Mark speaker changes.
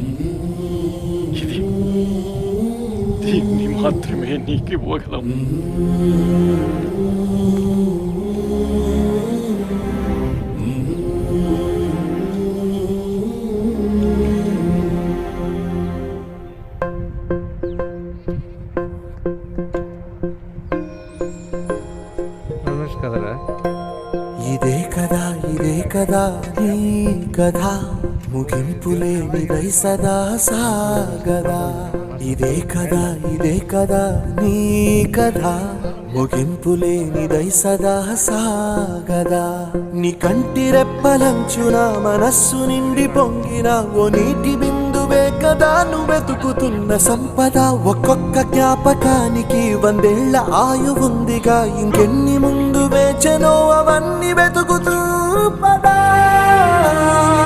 Speaker 1: ఇది దీన్ని మాత్రమే నీకు ఇవ్వగలం.
Speaker 2: ఇదే కదా నీ కథ, ముగింపులేనిదై సదా సాగదా. ఇదే కదా నీ కథ, ముగింపులేనిదై సదా సాగదా. నీ కంటి రెప్పలంచున మనస్సు నిండి పొంగిన ఓ నీటి బిందువే కదా నువ్వెతుకుతున్న సంపద. ఒక్కొక్క జ్ఞాపకానికి 100 ఏళ్ల ఆయువుందిగా, ఇంకెన్ని ముందు వేచనో అవన్నీ వెతుకుతూ పదా.